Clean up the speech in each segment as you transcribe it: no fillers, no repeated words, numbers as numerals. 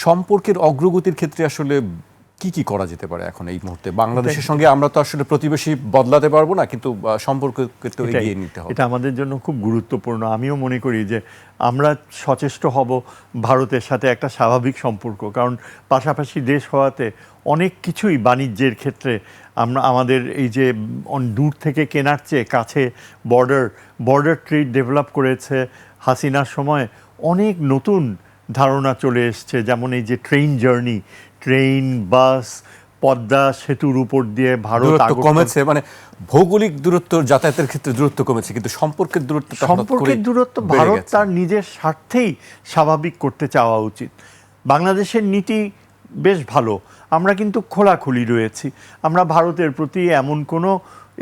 সম্পর্কের অগ্রগতির ক্ষেত্রে আসলে কি করা যেতে পারে এখন এই মুহূর্তে? বাংলাদেশের সঙ্গে আমরা তো আসলে প্রতিবেশী বদলাতে পারবো না, কিন্তু সম্পর্ককে তো এগিয়ে নিতে হবে। এটা আমাদের জন্য খুব গুরুত্বপূর্ণ। আমিও মনে করি যে আমরা সচেষ্ট হব ভারতের সাথে একটা স্বাভাবিক সম্পর্ক, কারণ পাশাপাশি দেশ হওয়াতে অনেক কিছুই বাণিজ্যের ক্ষেত্রে আমাদের এই যে দূর থেকে কেনার চেয়ে কাছে বর্ডার ট্রেড ডেভেলপ করেছে হাসিনার সময়। অনেক নতুন ধারণা চলে এসছে, যেমন এই যে ট্রেন জার্নি, ট্রেন, বাস, পদ্মা সেতুর উপর দিয়ে ভারত কমেছে, মানে ভৌগোলিক দূরত্ব, যাতায়াতের ক্ষেত্রে দূরত্ব কমেছে, কিন্তু সম্পর্কের দূরত্ব ভারত তার নিজের স্বার্থেই স্বাভাবিক করতে চাওয়া উচিত। বাংলাদেশের নীতি বেশ ভালো, আমরা কিন্তু খোলাখুলি রয়েছি। আমরা ভারতের প্রতি এমন কোনো,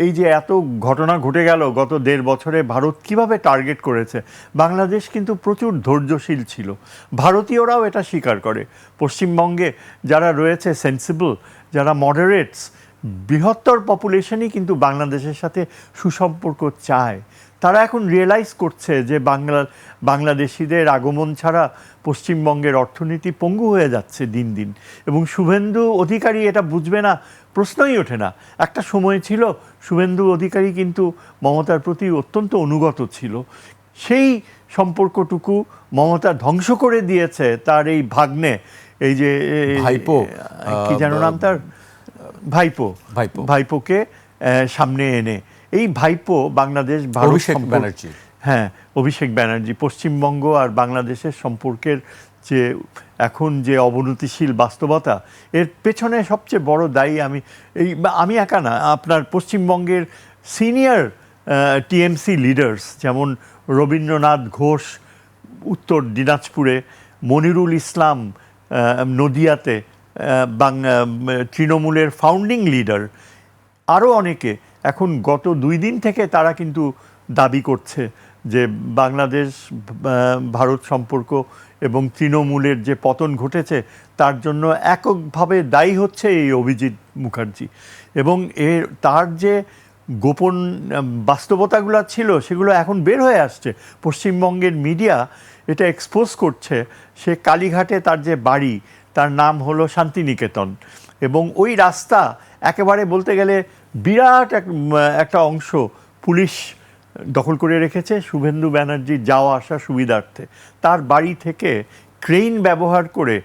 এই যে এত ঘটনা ঘটে গেল গত 1.5 বছরে, ভারত কিভাবে টার্গেট করেছে, বাংলাদেশ কিন্তু প্রচুর ধৈর্যশীল ছিল। ভারতীয়রাও এটা স্বীকার করে। পশ্চিমবঙ্গে যারা রয়েছে সেন্সিবল, যারা মডারেটস, বৃহত্তর পপুলেশনই কিন্তু বাংলাদেশের সাথে সুসম্পর্ক চায়। তারা এখন রিয়েলাইজ করছে যে বাংলাদেশিদের আগমন ছাড়া পশ্চিমবঙ্গের অর্থনীতি পঙ্গু হয়ে যাচ্ছে দিন দিন। এবং শুভেন্দু অধিকারী এটা বুঝবে না, প্রশ্নই ওঠে না। একটা সময় ছিল শুভেন্দু অধিকারী কিন্তু মমতার প্রতি অত্যন্ত অনুগত ছিল। সেই সম্পর্কটুকু মমতা ধ্বংস করে দিয়েছে তার এই ভাগ্নে, এই যে ভাইপো, কি যেন নাম তার, ভাইপোকে সামনে এনে। এই ভাইপো বাংলাদেশ ভারত, অভিষেক ব্যানার্জি পশ্চিমবঙ্গ আর বাংলাদেশের সম্পর্কের যে এখন যে অবনতিশীল বাস্তবতা, এর পেছনে সবচেয়ে বড় দায়ী আমি একা না, আপনার পশ্চিমবঙ্গের সিনিয়র টিএমসি লিডার্স, যেমন রবীন্দ্রনাথ ঘোষ উত্তর দিনাজপুরে, মনিরুল ইসলাম নদিয়াতে, তৃণমূলের ফাউন্ডিং লিডার, আরও অনেকে এখন গত 2 দিন থেকে তারা কিন্তু দাবি করছে যে বাংলাদেশ ভারত সম্পর্ক এবং তৃণমূলের যে পতন ঘটেছে তার জন্য এককভাবে দায়ী হচ্ছে এই অভিজিৎ মুখার্জি। এবং তার যে গোপন বাস্তবতাগুলো ছিল সেগুলো এখন বের হয়ে আসছে। পশ্চিমবঙ্গের মিডিয়া এটা এক্সপোজ করছে। সে কালীঘাটে তার যে বাড়ি, তার নাম হলো শান্তিনিকেতন, এবং ওই রাস্তা একেবারে বলতে গেলে বিরাট একটা অংশ পুলিশ দখল করে রেখেছে শুভেন্দু ব্যানার্জির যাওয়া আসা সুবিধার্থে। তার বাড়ি থেকে ক্রেন ব্যবহার করে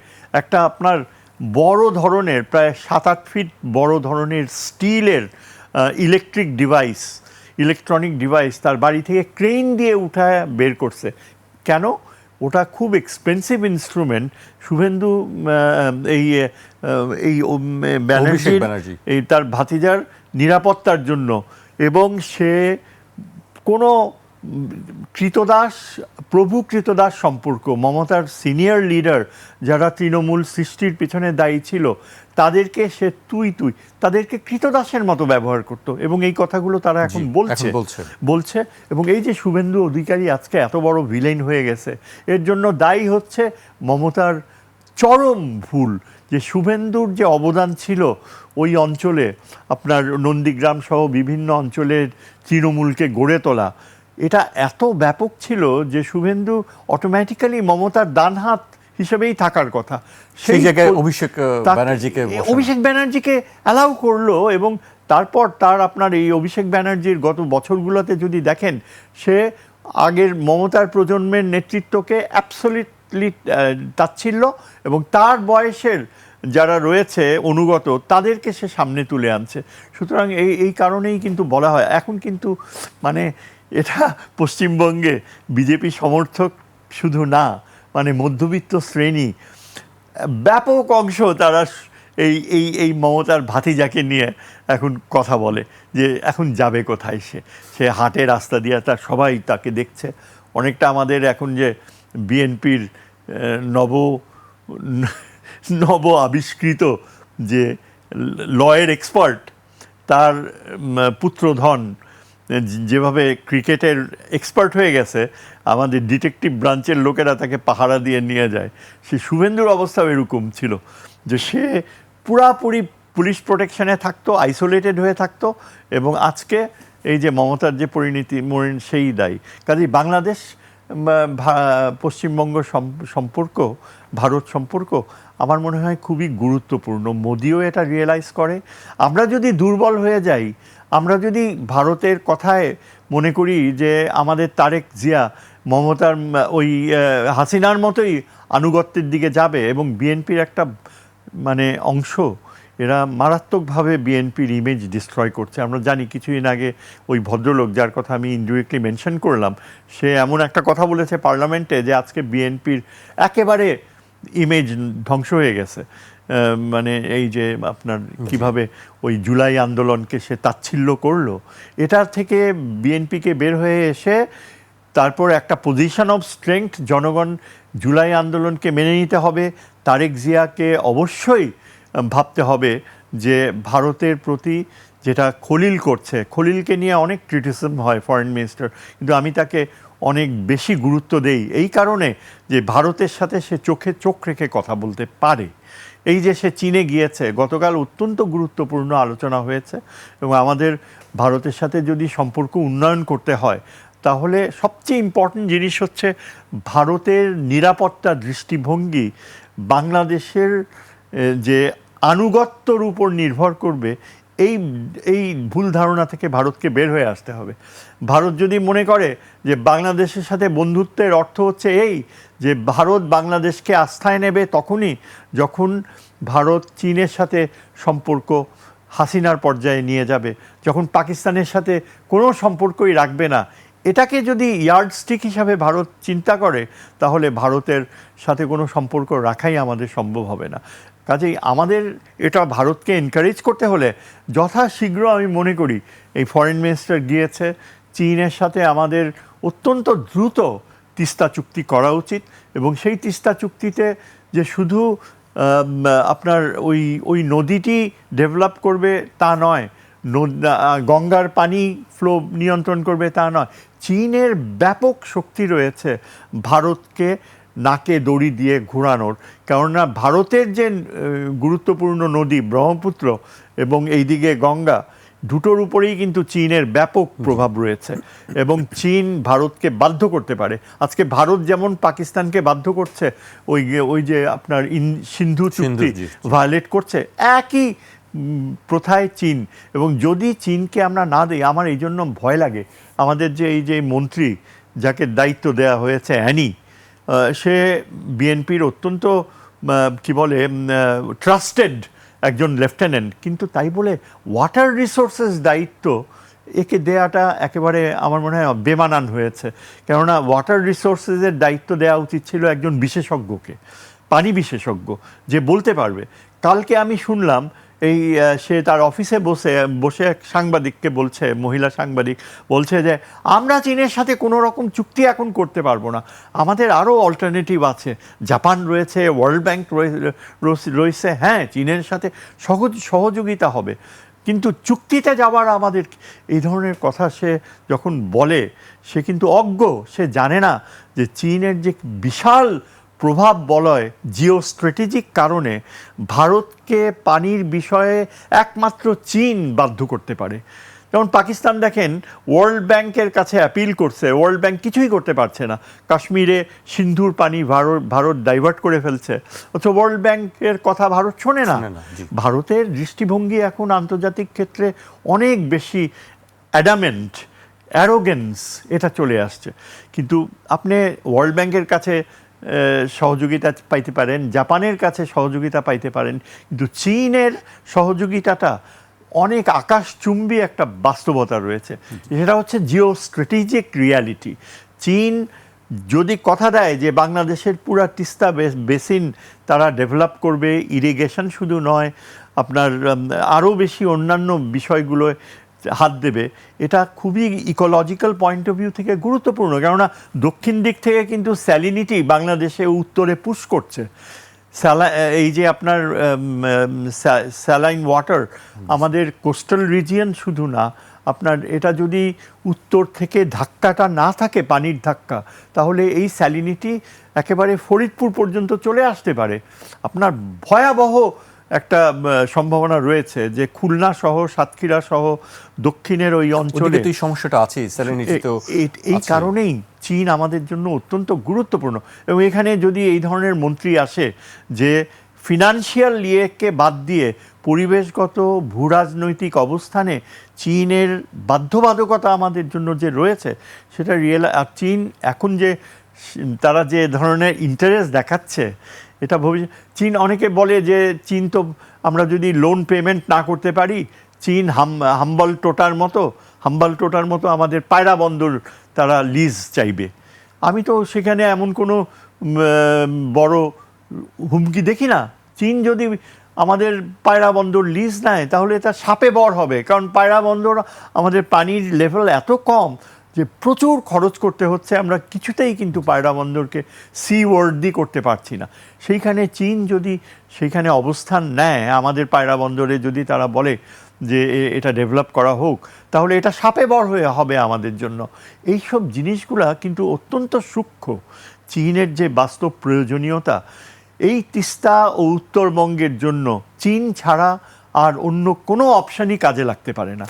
একটা আপনার বড় ধরনের, প্রায় 7-8 ফিট বড় ধরনের স্টিলের ইলেকট্রনিক ডিভাইস তার বাড়ি থেকে ক্রেন দিয়ে উঠায় বের করছে। কেন? ওটা খুব এক্সপেন্সিভ ইনস্ট্রুমেন্ট শুভেন্দু ব্যানার্জি এই তার ভাতিজার নিরাপত্তার জন্য। এবং সে কোনো প্রভু কৃতদাস সম্পর্ক, মমতার সিনিয়র লিডার যারা তৃণমূল সৃষ্টির পিছনে দায়ী ছিল তাদেরকে সে তাদেরকে কৃতদাসের মতো ব্যবহার করত। এবং এই কথাগুলো তারা এখন বলছে। এবং এই যে শুভেন্দু অধিকারী আজকে এত বড় ভিলেন হয়ে গেছে, এর জন্য দায়ী হচ্ছে মমতার চরম ভুল। যে শুভেন্দুর যে অবদান ছিল ওই অঞ্চলে, আপনার নন্দীগ্রাম সহ বিভিন্ন অঞ্চলের তৃণমূলকে গড়ে তোলা, এটা এত ব্যাপক ছিল যে শুভেন্দু অটোমেটিক্যালি মমতার ডান হাত হিসেবেই থাকার কথা। সেই জায়গায় অভিষেক ব্যানার্জিকে অ্যালাউ করলো। এবং তারপর আপনার এই অভিষেক ব্যানার্জির গত বছরগুলোতে যদি দেখেন, সে আগের মমতার প্রজন্মের নেতৃত্বকে অ্যাবসলিউটলি তাচ্ছিল্য, এবং তার বয়সের যারা রয়েছে অনুগত তাদেরকে সে সামনে তুলে আনছে। সুতরাং এই কারণেই কিন্তু বলা হয় এখন কিন্তু মানে এটা পশ্চিমবঙ্গে বিজেপি সমর্থক শুধু না, মানে মধ্যবিত্ত শ্রেণী ব্যাপক অংশ তারা এই মমতার ভাতিজাকে নিয়ে এখন কথা বলে যে এখন যাবে কোথায় সে হাটে রাস্তা দিয়ে, তার সবাই তাকে দেখছে। অনেকটা আমাদের এখন যে বিএনপির নব আবিষ্কৃত যে লয়ের এক্সপার্ট, তার পুত্রধন যেভাবে ক্রিকেটের এক্সপার্ট হয়ে গেছে, আমাদের ডিটেকটিভ ব্রাঞ্চের লোকেরা তাকে পাহারা দিয়ে নিয়ে যায়। সে শুভেন্দুর অবস্থাও এরকম ছিল যে সে পুরাপুরি পুলিশ প্রোটেকশনে থাকতো, আইসোলেটেড হয়ে থাকতো। এবং আজকে এই যে মমতার যে পরিণতি সেই দায়ী। কাজেই বাংলাদেশ পশ্চিমবঙ্গ সম্পর্ক ভারত সম্পর্ক আমার মনে হয় খুবই গুরুত্বপূর্ণ। মোদিও এটা রিয়েলাইজ করে। আমরা যদি দুর্বল হয়ে যাই, আমরা যদি ভারতের কথায় মনে করি যে আমাদের তারেক জিয়া মমতার ওই হাসিনার মতোই আনুগত্যের দিকে যাবে এবং বিএনপির একটা মানে অংশ এরা মারাত্মকভাবে বিএনপির ইমেজ ডিস্ট্রয় করছে। আমরা জানি কিছুদিন আগে ওই ভদ্রলোক যার কথা আমি ইনডিরেক্টলি মেনশন করলাম, সে এমন একটা কথা বলেছে পার্লামেন্টে যে আজকে বিএনপির একেবারে ইমেজ ধ্বংস হয়ে গেছে। মানে এই যে আপনার কিভাবে ওই জুলাই আন্দোলনকে সে তাচ্ছিল্য করলো, এটার থেকে বিএনপিকে বের হয়ে এসে তারপর একটা পজিশন অফ স্ট্রেংথ, জনগণ জুলাই আন্দোলনকে মেনে নিতে হবে। তারেক জিয়াকে অবশ্যই ভাবতে হবে যে ভারতের প্রতি যেটা খলিল করছে, খলিলকে নিয়ে অনেক ক্রিটিসিজম হয় ফরেন মিনিস্টার, কিন্তু আমি তাকে অনেক বেশি গুরুত্ব দেই এই কারণে যে ভারতের সাথে সে চোখে চোখ রেখে কথা বলতে পারে। এই যে সে চীনে গিয়েছে, গতকাল অত্যন্ত গুরুত্বপূর্ণ আলোচনা হয়েছে এবং আমাদের ভারতের সাথে যদি সম্পর্ক উন্নয়ন করতে হয় তাহলে সবচেয়ে ইম্পর্টেন্ট জিনিস হচ্ছে ভারতের নিরাপত্তা দৃষ্টিভঙ্গি বাংলাদেশের যে আনুগত্যর উপর নির্ভর করবে, এই ভুল ধারণা থেকে ভারতকে বের হয়ে আসতে হবে। ভারত যদি মনে করে যে বাংলাদেশের সাথে বন্ধুত্বের অর্থ হচ্ছে এই যে ভারত বাংলাদেশকে আস্থায় নেবে তখনই যখন ভারত চীনের সাথে সম্পর্ক হাসিনার পর্যায়ে নিয়ে যাবে, যখন পাকিস্তানের সাথে কোনো সম্পর্কই রাখবে না, এটাকে যদি ইয়ার্ডস্টিক হিসাবে ভারত চিন্তা করে তাহলে ভারতের সাথে কোনো সম্পর্ক রাখাই আমাদের সম্ভব হবে না। কাজেই আমাদের এটা ভারতকে এনকারেজ করতে হলে যথাশীঘ্র আমি মনে করি এই ফরেন মিনিস্টার গিয়েছে, চীনের সাথে আমাদের অত্যন্ত দ্রুত তিস্তা চুক্তি করা উচিত এবং সেই তিস্তা চুক্তিতে যে শুধু আপনার ওই নদীটি ডেভেলপ করবে তা নয়, গঙ্গার পানি ফ্লো নিয়ন্ত্রণ করবে তা নয়, চীনের ব্যাপক শক্তি রয়েছে ভারতকে নাকে দড়ি দিয়ে ঘোরানোর। কেননা ভারতের যে গুরুত্বপূর্ণ নদী ব্রহ্মপুত্র এবং এইদিকে গঙ্গা, দুটোর উপরেই কিন্তু চীনের ব্যাপক প্রভাব রয়েছে এবং চীন ভারতকে বাধ্য করতে পারে। আজকে ভারত যেমন পাকিস্তানকে বাধ্য করছে ওই যে আপনার সিন্ধু চুক্তি ভায়োলেট করছে, একই প্রথায় চীন। এবং যদি চীনকে আমরা না দিই, আমার এই জন্য ভয় লাগে আমাদের যে এই যে মন্ত্রী যাকে দায়িত্ব দেওয়া হয়েছে অ্যানি, সে বিএনপির অত্যন্ত কি বলে ট্রাস্টেড একজন লেফটেন্যান্ট, কিন্তু তাই বলে ওয়াটার রিসোর্সেস দায়িত্ব একে দেওয়াটা একেবারে আমার মনে হয় বেমানান হয়েছে। কেননা ওয়াটার রিসোর্সেসের দায়িত্ব দেওয়া উচিত ছিল একজন বিশেষজ্ঞকে, পানি বিশেষজ্ঞ যে বলতে পারবে। কালকে আমি শুনলাম সে তার অফিসে বসে এক সাংবাদিককে বলছে, মহিলা সাংবাদিক বলছে যে আমরা চীনের সাথে কোনো রকম চুক্তি এখন করতে পারবো না, আমাদের আরও অল্টারনেটিভ আছে, জাপান রয়েছে, ওয়ার্ল্ড ব্যাংক রয়েছে, হ্যাঁ চীনের সাথে সহযোগিতা হবে, কিন্তু চুক্তিতে যাওয়ার আমাদের এই ধরনের কথা সে যখন বলে সে কিন্তু অজ্ঞ, সে জানে না যে চীনের যে বিশাল প্রভাব বলয় জিও স্ট্র্যাটেজিক কারণে ভারতকে পানির বিষয়ে একমাত্র চীন বাধ্য করতে পারে। যেমন পাকিস্তান দেখেন ওয়ার্ল্ড ব্যাংকের কাছে অ্যাপিল করছে, ওয়ার্ল্ড ব্যাংক কিছুই করতে পারছে না, কাশ্মীরে সিন্ধুর পানি ভারত ডাইভার্ট করে ফেলছে, অথচ ওয়ার্ল্ড ব্যাংকের কথা ভারত শোনে না। ভারতের দৃষ্টিভঙ্গি এখন আন্তর্জাতিক ক্ষেত্রে অনেক বেশি অ্যাডামেন্ট, অ্যারোগেন্স এটা চলে আসছে। কিন্তু আপনি ওয়ার্ল্ড ব্যাংকের কাছে সহযোগিতা পাইতে পারেন, জাপানের কাছে সহযোগিতা পাইতে পারেন, কিন্তু চীনের সহযোগিতাটা অনেক আকাশচুম্বী একটা বাস্তবতা রয়েছে, সেটা হচ্ছে জিও স্ট্র্যাটেজিক রিয়ালিটি। চীন যদি কথা দেয় যে বাংলাদেশের পুরা তিস্তা বেসিন তারা ডেভেলপ করবে, ইরিগেশন শুধু নয় আপনার আরও বেশি অন্যান্য বিষয়গুলো হাত দেবে, এটা খুবই ইকোলজিক্যাল পয়েন্ট অফ ভিউ থেকে গুরুত্বপূর্ণ। কেননা দক্ষিণ দিক থেকে কিন্তু স্যালিনিটি বাংলাদেশে উত্তরে পুশ করছে, এই যে আপনার স্যালাইন ওয়াটার আমাদের কোস্টাল রিজিয়ন শুধু না, আপনার এটা যদি উত্তর থেকে ধাক্কাটা না থাকে পানির ধাক্কা, তাহলে এই স্যালিনিটি একেবারে ফরিদপুর পর্যন্ত চলে আসতে পারে, আপনার ভয়াবহ একটা সম্ভাবনা রয়েছে যে খুলনা সহ সাতক্ষীরা সহ দক্ষিণের ওই অঞ্চলে ওদিকে তো এই সমস্যাটা আছে, স্যালিনিটি তো এই কারণেই চীন আমাদের জন্য অত্যন্ত গুরুত্বপূর্ণ। এবং এখানে যদি এই ধরনের মন্ত্রী আসে যে ফিনান্সিয়াল ইয়েকে বাদ দিয়ে পরিবেশগত ভূরাজনৈতিক অবস্থানে চীনের বাধ্যবাধকতা আমাদের জন্য যে রয়েছে সেটা আর চীন এখন যে তারা যে ধরনের ইন্টারেস্ট দেখাচ্ছে এটা ভবিষ্যৎ চীন অনেকে বলে যে চীন তো আমরা যদি লোন পেমেন্ট না করতে পারি চীন হাম্বল টোটার মতো আমাদের পায়রা বন্দর তারা লিজ চাইবে। আমি তো সেখানে এমন কোনো বড় হুমকি দেখি না। চীন যদি আমাদের পায়রা বন্দর লিজ নেয় তাহলে এটা সাপে বর হবে, কারণ পায়রা বন্দর আমাদের পানির লেভেল এত কম যে প্রচুর খরচ করতে হচ্ছে, আমরা কিছুতেই কিন্তু পায়রা বন্দরকে সি ওয়ার্ডই করতে পারছি না। সেইখানে চীন যদি সেইখানে অবস্থান নেয় আমাদের পায়রা বন্দরে, যদি তারা বলে যে এটা ডেভেলপ করা হোক, তাহলে এটা সাপে বর হয়ে হবে আমাদের জন্য। এইসব জিনিসগুলা কিন্তু অত্যন্ত সূক্ষ্ম। চীনের যে বাস্তব প্রয়োজনীয়তা এই তিস্তা ও উত্তরবঙ্গের জন্য চীন ছাড়া আর অন্য কোনো অপশানই কাজে লাগতে পারে না।